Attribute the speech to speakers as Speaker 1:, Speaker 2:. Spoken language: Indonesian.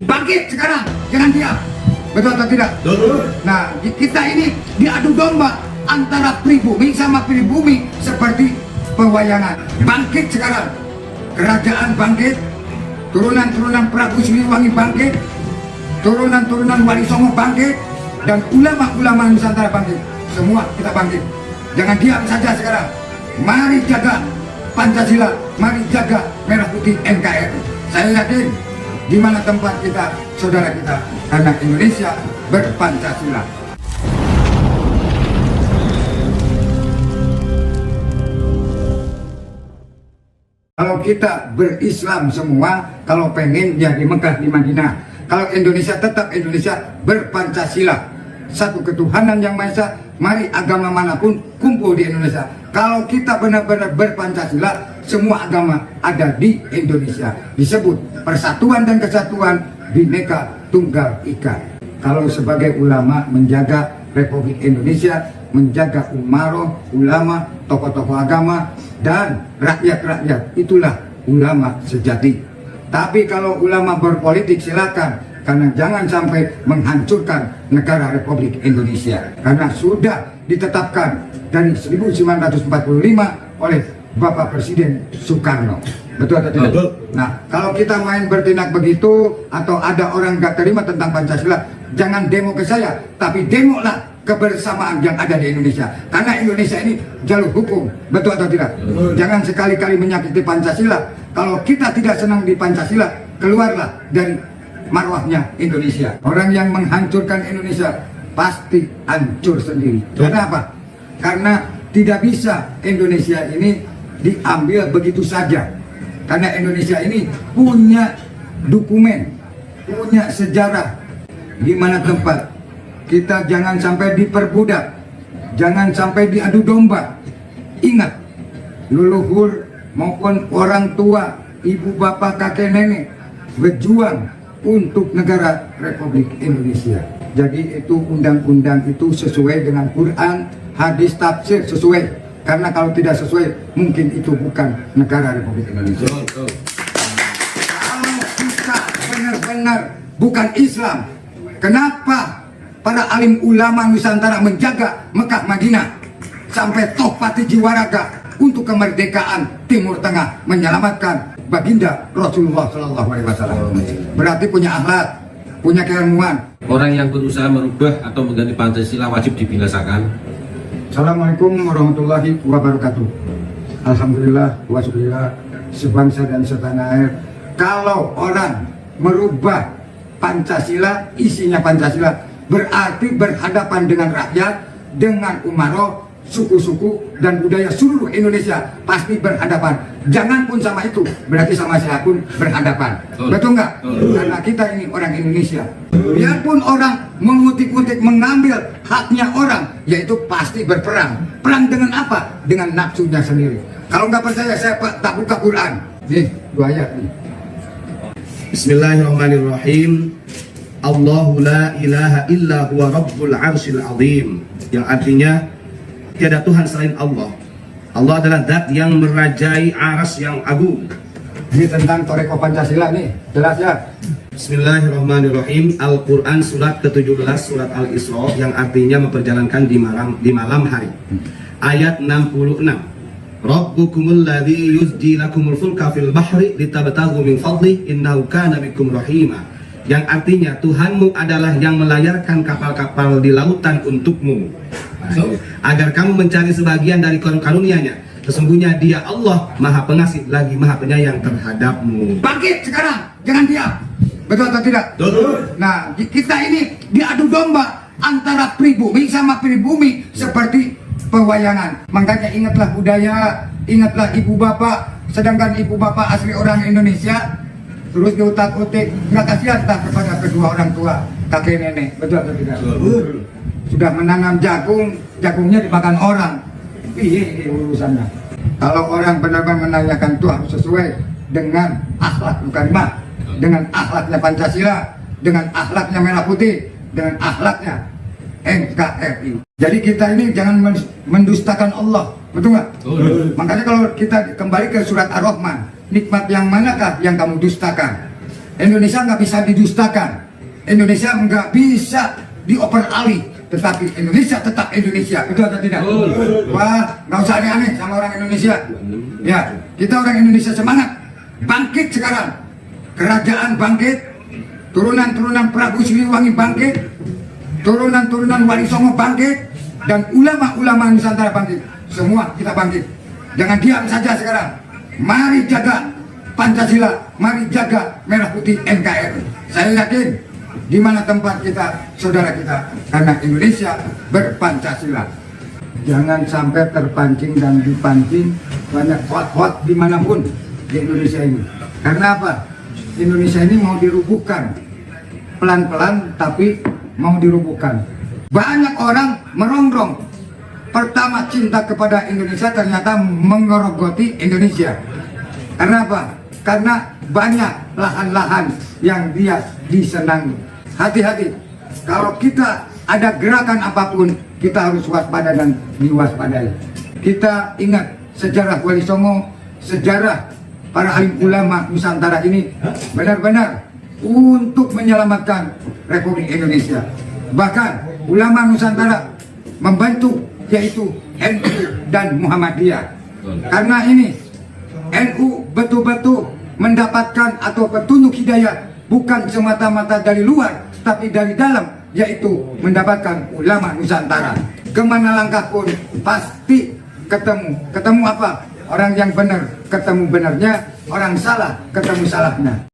Speaker 1: Bangkit sekarang, jangan diam. Betul atau tidak?
Speaker 2: Betul.
Speaker 1: Nah, kita ini diadu domba antara pribumi sama pribumi seperti pewayangan. Bangkit sekarang, kerajaan bangkit, turunan-turunan Prabu Siliwangi bangkit, turunan-turunan Wali Songo bangkit, dan ulama-ulama Nusantara bangkit. Semua kita bangkit. Jangan diam saja sekarang. Mari jaga Pancasila, mari jaga Merah Putih NKRI. Saya yakin di mana tempat kita, saudara kita, karena Indonesia berpancasila. Kalau kita berislam semua, kalau pengen ya di Mekah, di Madinah. Kalau Indonesia tetap Indonesia berpancasila. Satu ketuhanan yang Maha Esa, mari agama manapun kumpul di Indonesia. Kalau kita benar-benar berpancasila, semua agama ada di Indonesia. Disebut persatuan dan kesatuan, Bhinneka Tunggal Ika. Kalau sebagai ulama menjaga Republik Indonesia, menjaga umaroh, ulama, tokoh-tokoh agama, dan rakyat-rakyat, itulah ulama sejati. Tapi kalau ulama berpolitik silakan, karena jangan sampai menghancurkan negara Republik Indonesia. Karena sudah ditetapkan dari 1945 oleh Bapak Presiden Soekarno. Betul atau tidak?
Speaker 2: Betul.
Speaker 1: Nah, kalau kita main bertindak begitu, atau ada orang gak terima tentang Pancasila, jangan demo ke saya, tapi demolah kebersamaan yang ada di Indonesia. Karena Indonesia ini jalur hukum. Betul atau tidak?
Speaker 2: Betul.
Speaker 1: Jangan sekali-kali menyakiti Pancasila. Kalau kita tidak senang di Pancasila, keluarlah dari marwahnya Indonesia. Orang yang menghancurkan Indonesia pasti hancur sendiri. Karena apa? Karena tidak bisa Indonesia ini diambil begitu saja. Karena Indonesia ini punya dokumen, punya sejarah. Di mana tempat kita jangan sampai diperbudak, jangan sampai diadu domba. Ingat, leluhur maupun orang tua, ibu bapak kakek nenek berjuang untuk negara Republik Indonesia. Jadi itu undang-undang itu sesuai dengan Quran, hadis, tafsir sesuai. Karena kalau tidak sesuai, mungkin itu bukan negara Republik Indonesia. Kalau kita benar-benar bukan Islam, kenapa para alim ulama Nusantara menjaga Mekah Madinah sampai toh pati jiwa raga untuk kemerdekaan Timur Tengah, menyelamatkan baginda Rasulullah SAW? Berarti punya akhlak, punya keilmuan.
Speaker 2: Orang yang berusaha merubah atau mengganti Pancasila wajib dibinasakan.
Speaker 1: Assalamualaikum warahmatullahi wabarakatuh. Alhamdulillah wasyukurillah sebangsa dan setanah air. Kalau orang merubah Pancasila, isinya Pancasila, berarti berhadapan dengan rakyat, dengan umaroh, suku-suku dan budaya seluruh Indonesia pasti berhadapan. Jangan pun sama itu, berarti sama saya pun berhadapan. Betul nggak? Karena kita ini orang Indonesia. Biarpun orang mengutik-utik, mengambil haknya orang, yaitu pasti berperang. Perang dengan apa? Dengan nafsunya sendiri. Kalau nggak percaya, saya tak buka Quran. Nih, 2 ayat nih.
Speaker 3: Bismillahirrahmanirrahim. Allahu la ilaha illa huwa rabbul arsyil azim. Yang artinya tiada Tuhan selain Allah. Allah adalah zat yang merajai aras yang agung.
Speaker 1: Ini tentang Toreko Pancasila nih, jelas ya.
Speaker 3: Bismillahirrahmanirrahim. Al-Quran surat ke-17 surat Al-Isra yang artinya memperjalankan di malam hari. Ayat 66. Rabbukumul ladzi yuzdi lakumul fulka fil bahri litabtaghu min fadli innahu kana bikum rahima. Yang artinya Tuhanmu adalah yang melayarkan kapal-kapal di lautan untukmu, agar kamu mencari sebagian dari karunia-Nya. Sesungguhnya Dia Allah Maha Pengasih lagi Maha Penyayang terhadapmu.
Speaker 1: Bangkit sekarang, jangan diam. Betul atau tidak?
Speaker 2: Betul.
Speaker 1: Nah, kita ini diadu domba antara pribumi sama pribumi seperti pewayangan. Makanya ingatlah budaya, ingatlah ibu bapak. Sedangkan ibu bapak asli orang Indonesia, terus diutak-utik, nggak kasihan tak kepada kedua orang tua, kakek nenek. Betul atau tidak?
Speaker 2: Betul.
Speaker 1: Sudah menanam jagung, jagungnya dimakan orang. Ini urusannya. Kalau orang benar-benar menanyakan itu harus sesuai dengan akhlak bukan mah, dengan akhlaknya Pancasila, dengan akhlaknya Merah Putih, dengan akhlaknya NKRI. Jadi kita ini jangan mendustakan Allah, betul nggak? Makanya kalau kita kembali ke surat Ar-Rahman, nikmat yang manakah yang kamu dustakan? Indonesia nggak bisa didustakan, Indonesia nggak bisa dioper alih, tetapi Indonesia tetap Indonesia, betul atau tidak? Wah, nggak usah aneh-aneh sama orang Indonesia. Ya, kita orang Indonesia semangat, bangkit sekarang, kerajaan bangkit, turunan-turunan Prabu Siliwangi bangkit, turunan-turunan Wali Songo bangkit, dan ulama-ulama Nusantara bangkit. Semua kita bangkit. Jangan diam saja sekarang. Mari jaga Pancasila, mari jaga merah putih NKRI. Saya yakin di mana tempat kita, saudara kita, karena Indonesia berpancasila. Jangan sampai terpancing dan dipancing banyak hot-hot dimanapun di Indonesia ini. Karena apa? Indonesia ini mau dirubuhkan pelan-pelan, tapi mau dirubuhkan. Banyak orang merongrong. Pertama cinta kepada Indonesia ternyata menggerogoti Indonesia. Karena apa? Karena banyak lahan-lahan yang dia disenangi. Hati-hati. Kalau kita ada gerakan apapun, kita harus waspada dan diwaspadai. Kita ingat sejarah Wali Songo, sejarah para alim ulama Nusantara ini benar-benar untuk menyelamatkan Republik Indonesia. Bahkan ulama Nusantara membantu, yaitu NU dan Muhammadiyah. Karena ini NU betul-betul mendapatkan atau petunjuk hidayah bukan semata-mata dari luar, tapi dari dalam, yaitu mendapatkan ulama Nusantara. Kemana langkah pun pasti ketemu. Ketemu apa? Orang yang benar ketemu benarnya, orang salah ketemu salahnya.